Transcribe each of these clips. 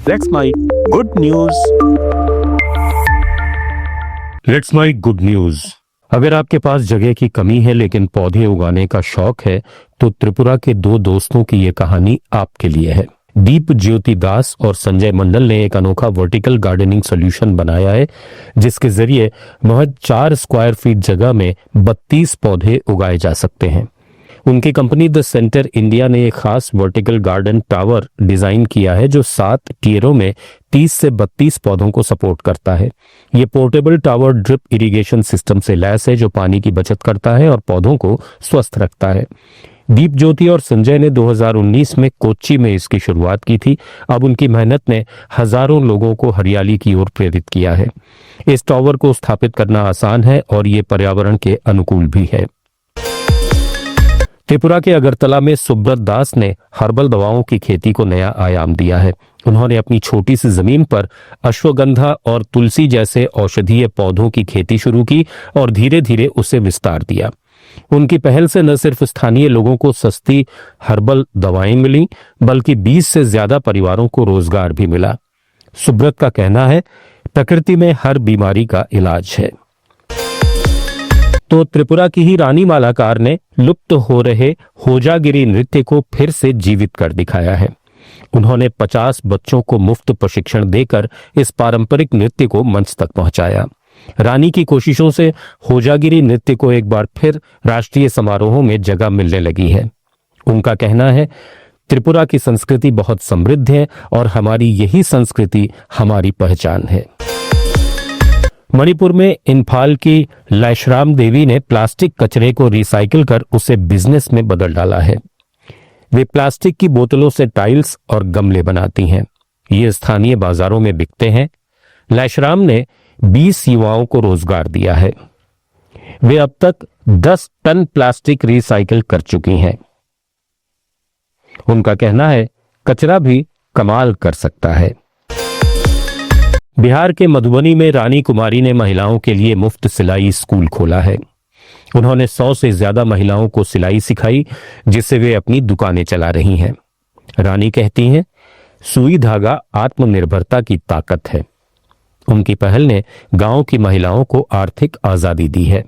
Let's my good news. Let's my good news. अगर आपके पास जगह की कमी है लेकिन पौधे उगाने का शौक है तो त्रिपुरा के दो दोस्तों की ये कहानी आपके लिए है। दीप ज्योति दास और संजय मंडल ने एक अनोखा वर्टिकल गार्डनिंग सोल्यूशन बनाया है जिसके जरिए महज 4 स्क्वायर फीट जगह में 32 पौधे उगाए जा सकते हैं। उनकी कंपनी द सेंटर इंडिया ने एक खास वर्टिकल गार्डन टावर डिजाइन किया है जो 7 टियरों में 30 से 32 पौधों को सपोर्ट करता है। ये portable tower drip irrigation system से लैस है जो पानी की बचत करता है और पौधों को स्वस्थ रखता है। दीप ज्योति और संजय ने 2019 में कोच्चि में इसकी शुरुआत की थी। अब उनकी मेहनत ने हजारों लोगों को हरियाली की ओर प्रेरित किया है। इस टावर को स्थापित करना आसान है और ये पर्यावरण के अनुकूल भी है। त्रिपुरा के अगरतला में सुब्रत दास ने हर्बल दवाओं की खेती को नया आयाम दिया है। उन्होंने अपनी छोटी सी जमीन पर अश्वगंधा और तुलसी जैसे औषधीय पौधों की खेती शुरू की और धीरे धीरे उसे विस्तार दिया। उनकी पहल से न सिर्फ स्थानीय लोगों को सस्ती हर्बल दवाएं मिली बल्कि 20 से ज्यादा परिवारों को रोजगार भी मिला। सुब्रत का कहना है, प्रकृति में हर बीमारी का इलाज है। तो त्रिपुरा की ही रानी मालाकार ने लुप्त हो रहे होजागिरी नृत्य को फिर से जीवित कर दिखाया है। उन्होंने 50 बच्चों को मुफ्त प्रशिक्षण देकर इस पारंपरिक नृत्य को मंच तक पहुंचाया। रानी की कोशिशों से होजागिरी नृत्य को एक बार फिर राष्ट्रीय समारोहों में जगह मिलने लगी है। उनका कहना है, त्रिपुरा की संस्कृति बहुत समृद्ध है और हमारी यही संस्कृति हमारी पहचान है। मणिपुर में इम्फाल की लाइशराम देवी ने प्लास्टिक कचरे को रिसाइकिल कर उसे बिजनेस में बदल डाला है। वे प्लास्टिक की बोतलों से टाइल्स और गमले बनाती हैं। ये स्थानीय बाजारों में बिकते हैं। लाइशराम ने 20 युवाओं को रोजगार दिया है। वे अब तक 10 टन प्लास्टिक रिसाइकिल कर चुकी हैं। उनका कहना है, कचरा भी कमाल कर सकता है। बिहार के मधुबनी में रानी कुमारी ने महिलाओं के लिए मुफ्त सिलाई स्कूल खोला है। उन्होंने 100 से ज्यादा महिलाओं को सिलाई सिखाई जिससे वे अपनी दुकानें चला रही हैं। रानी कहती हैं, सुई धागा आत्मनिर्भरता की ताकत है। उनकी पहल ने गांव की महिलाओं को आर्थिक आजादी दी है।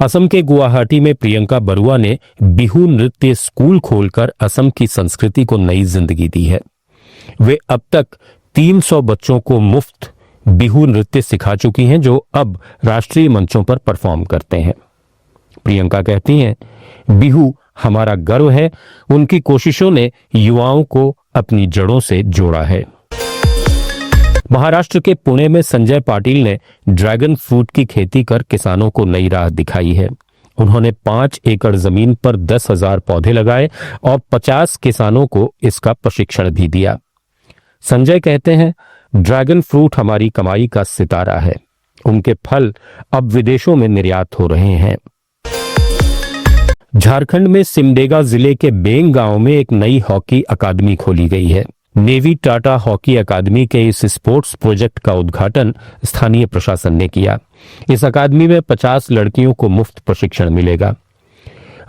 असम के गुवाहाटी में प्रियंका बरुआ ने बिहू नृत्य स्कूल खोलकर असम की संस्कृति को नई जिंदगी दी है। वे अब तक 300 बच्चों को मुफ्त बिहू नृत्य सिखा चुकी हैं जो अब राष्ट्रीय मंचों पर परफॉर्म करते हैं। प्रियंका कहती हैं, बिहू हमारा गर्व है। उनकी कोशिशों ने युवाओं को अपनी जड़ों से जोड़ा है। महाराष्ट्र के पुणे में संजय पाटिल ने ड्रैगन फ्रूट की खेती कर किसानों को नई राह दिखाई है। उन्होंने 5 एकड़ जमीन पर 10,000 पौधे लगाए और 50 किसानों को इसका प्रशिक्षण भी दिया। संजय कहते हैं, ड्रैगन फ्रूट हमारी कमाई का सितारा है। उनके फल अब विदेशों में निर्यात हो रहे हैं। झारखंड में सिमडेगा जिले के बेंग गांव में एक नई हॉकी अकादमी खोली गई है। नेवी टाटा हॉकी अकादमी के इस स्पोर्ट्स प्रोजेक्ट का उद्घाटन स्थानीय प्रशासन ने किया। इस अकादमी में 50 लड़कियों को मुफ्त प्रशिक्षण मिलेगा।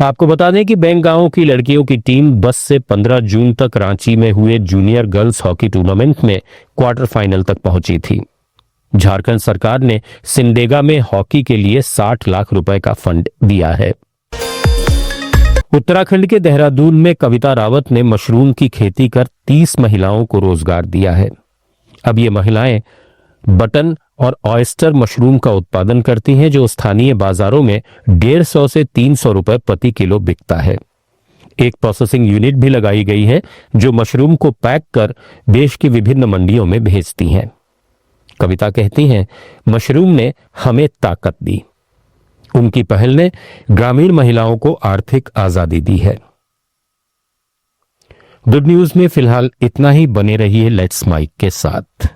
आपको बता दें कि बेंग गांव की लड़कियों की टीम 10 से 15 जून तक रांची में हुए जूनियर गर्ल्स हॉकी टूर्नामेंट में क्वार्टर फाइनल तक पहुंची थी। झारखंड सरकार ने सिमडेगा में हॉकी के लिए 60 लाख रुपए का फंड दिया है। उत्तराखंड के देहरादून में कविता रावत ने मशरूम की खेती कर 30 महिलाओं को रोजगार दिया है। अब ये महिलाएं बटन और ऑयस्टर मशरूम का उत्पादन करती हैं जो स्थानीय बाजारों में 150 से 300 रुपए प्रति किलो बिकता है। एक प्रोसेसिंग यूनिट भी लगाई गई है जो मशरूम को पैक कर देश की विभिन्न मंडियों में भेजती हैं। कविता कहती हैं, मशरूम ने हमें ताकत दी। उनकी पहल ने ग्रामीण महिलाओं को आर्थिक आजादी दी है। गुड न्यूज में फिलहाल इतना ही। बने रहिए लेट्स माइक के साथ।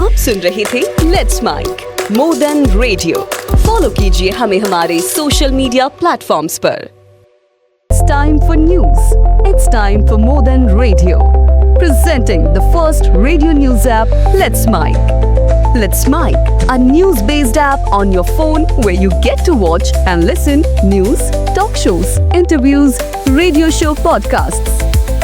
आप सुन रहे थे let's mike more than radio. Follow कीजिए हमें हमारे सोशल मीडिया प्लेटफॉर्म्स पर। It's time for news. It's time for more than radio. Presenting the first radio news app, Let's Mic. Let's Mic, a news-based app on your phone where you get to watch and listen news, talk shows, interviews, radio show podcasts.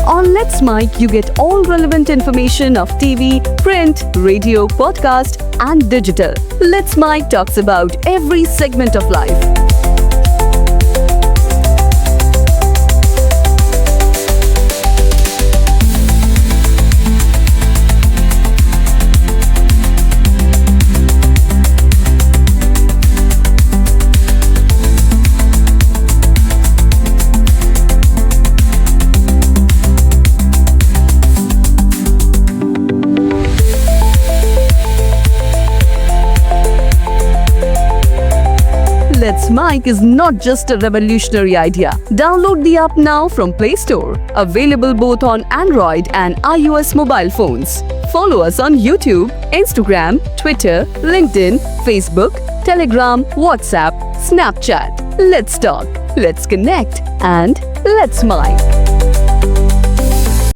On Let's Mic, you get all relevant information of TV, print, radio, podcast, and digital. Let's Mic talks about every segment of life. Let's Mic is not just a revolutionary idea. Download the app now from Play Store. Available both on Android and iOS mobile phones. Follow us on YouTube, Instagram, Twitter, LinkedIn, Facebook, Telegram, WhatsApp, Snapchat. Let's talk, let's connect, and let's Mic.